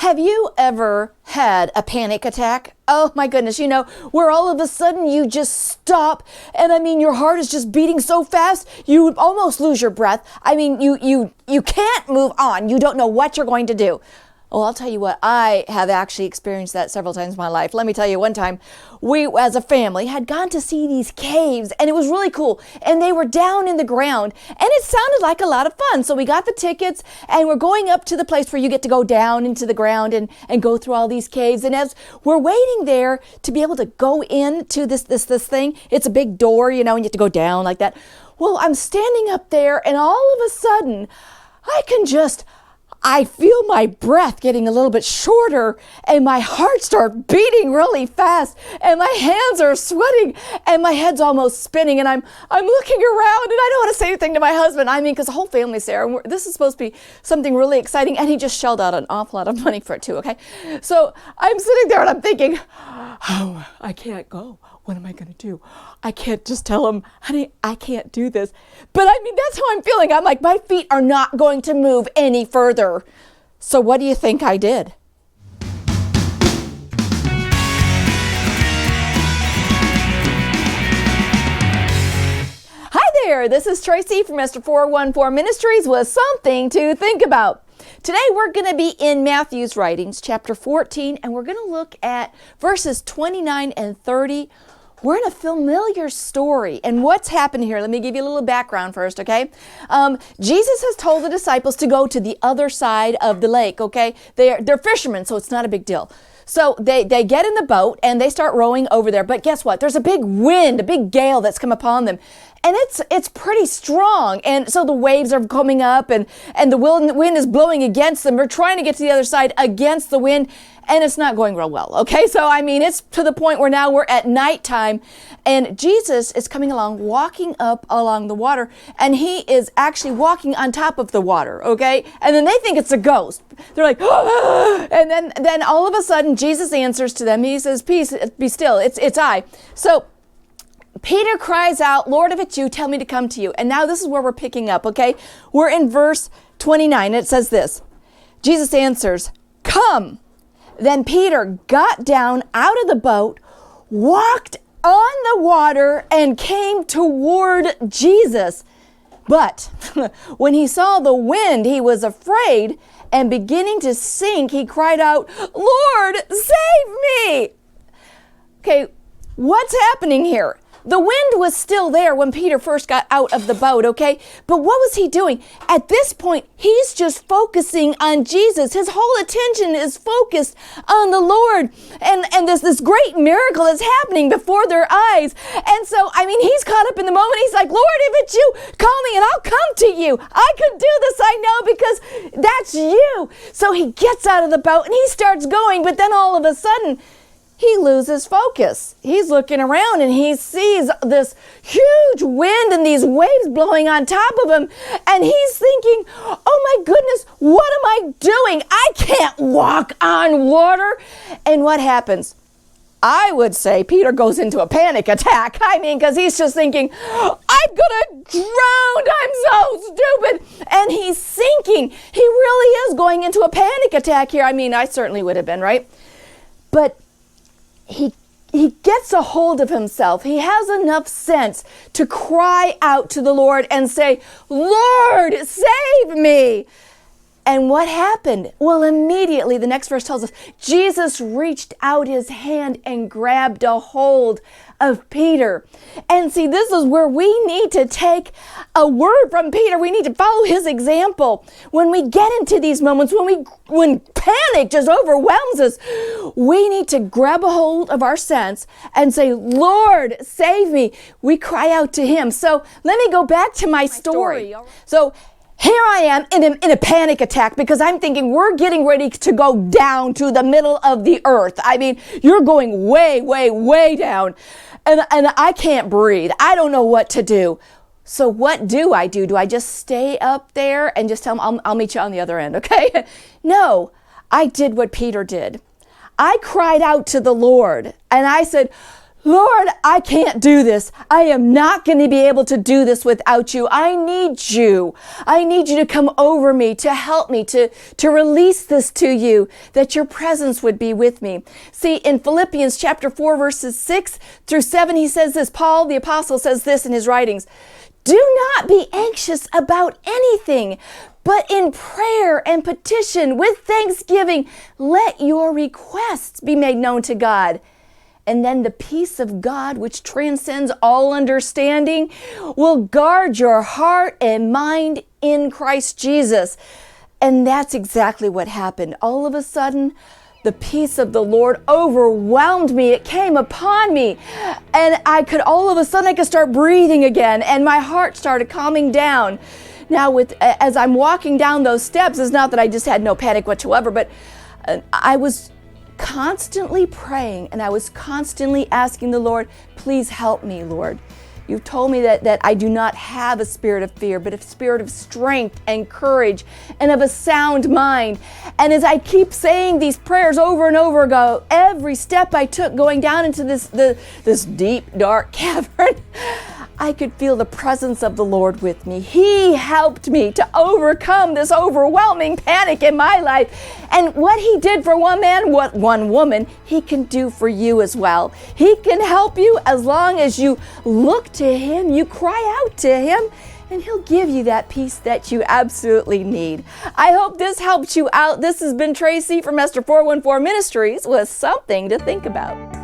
Have you ever had a panic attack? Oh my goodness, where all of a sudden you just stop, and your heart is just beating so fast, you almost lose your breath. You can't move on. You don't know what you're going to do. Oh, I'll tell you what, I have actually experienced that several times in my life. Let me tell you, one time, we as a family had gone to see these caves, and it was really cool. And they were down in the ground, and it sounded like a lot of fun. So we got the tickets, and we're going up to the place where you get to go down into the ground and go through all these caves. And as we're waiting there to be able to go into this thing, it's a big door, and you have to go down like that. Well, I'm standing up there, and all of a sudden, I feel my breath getting a little bit shorter, and my heart starts beating really fast, and my hands are sweating, and my head's almost spinning, and I'm looking around, and I don't want to say anything to my husband. Because the whole family's there, and this is supposed to be something really exciting, and he just shelled out an awful lot of money for it too, okay? So I'm sitting there, and I'm thinking, oh, I can't go. What am I going to do? I can't just tell him, honey, I can't do this. But that's how I'm feeling. I'm like, my feet are not going to move any further. So what do you think I did? Hi there, this is Tracy from Esther 414 Ministries with something to think about. Today we're going to be in Matthew's writings, chapter 14, and we're going to look at verses 29 and 30. We're in a familiar story. And what's happened here? Let me give you a little background first, okay? Jesus has told the disciples to go to the other side of the lake, okay? They're fishermen, so it's not a big deal. So they get in the boat and they start rowing over there. But guess what? There's a big wind, a big gale that's come upon them. And it's pretty strong. And so the waves are coming up and the wind is blowing against them. They're trying to get to the other side against the wind. And it's not going real well, okay? So, it's to the point where now we're at nighttime, and Jesus is coming along, walking up along the water, and he is actually walking on top of the water, okay? And then they think it's a ghost. They're like, ah! And then all of a sudden, Jesus answers to them. He says, peace, be still, it's I. So Peter cries out, Lord, if it's you, tell me to come to you. And now this is where we're picking up, okay? We're in verse 29. It says this, Jesus answers, come. Then Peter got down out of the boat, walked on the water, and came toward Jesus. But when he saw the wind, he was afraid, and beginning to sink, he cried out, Lord, save me! Okay, what's happening here? The wind was still there when Peter first got out of the boat, okay? But what was he doing? At this point, he's just focusing on Jesus. His whole attention is focused on the Lord. And this great miracle is happening before their eyes. And so, he's caught up in the moment. He's like, Lord, if it's you, call me and I'll come to you. I can do this, I know, because that's you. So he gets out of the boat and he starts going. But then all of a sudden, he loses focus. He's looking around and he sees this huge wind and these waves blowing on top of him. And he's thinking, oh my goodness, what am I doing? I can't walk on water. And what happens? I would say Peter goes into a panic attack. Because he's just thinking, I'm going to drown. I'm so stupid. And he's sinking. He really is going into a panic attack here. I certainly would have been, right? But he gets a hold of himself. He has enough sense to cry out to the Lord and say, Lord, save me. And what happened? Well, immediately, the next verse tells us, Jesus reached out his hand and grabbed a hold of Peter. And see, this is where we need to take a word from Peter. We need to follow his example. When we get into these moments, when panic just overwhelms us, we need to grab a hold of our sense and say, Lord, save me. We cry out to him. So let me go back to my story. So here I am in a panic attack because I'm thinking we're getting ready to go down to the middle of the earth. You're going way, way, way down. And I can't breathe. I don't know what to do. So what do I do? Do I just stay up there and just tell him, I'll meet you on the other end, okay? No, I did what Peter did. I cried out to the Lord and I said, Lord, I can't do this. I am not going to be able to do this without you. I need you. I need you to come over me, to help me, to release this to you, that your presence would be with me. See, in Philippians chapter 4, verses 6 through 7, he says this, Paul the apostle says this in his writings, do not be anxious about anything, but in prayer and petition with thanksgiving, let your requests be made known to God. And then the peace of God, which transcends all understanding, will guard your heart and mind in Christ Jesus. And that's exactly what happened. All of a sudden, the peace of the Lord overwhelmed me. It came upon me. And all of a sudden, I could start breathing again. And my heart started calming down. Now, as I'm walking down those steps, it's not that I just had no panic whatsoever, but I was constantly praying, and I was constantly asking the Lord, please help me, Lord. You've told me that I do not have a spirit of fear, but a spirit of strength and courage and of a sound mind. And as I keep saying these prayers over and over ago, every step I took going down into this deep, dark cavern, I could feel the presence of the Lord with me. He helped me to overcome this overwhelming panic in my life. And what he did for one man, what one woman, he can do for you as well. He can help you as long as you look to him, you cry out to him, and he'll give you that peace that you absolutely need. I hope this helped you out. This has been Tracy from Esther 414 Ministries with something to think about.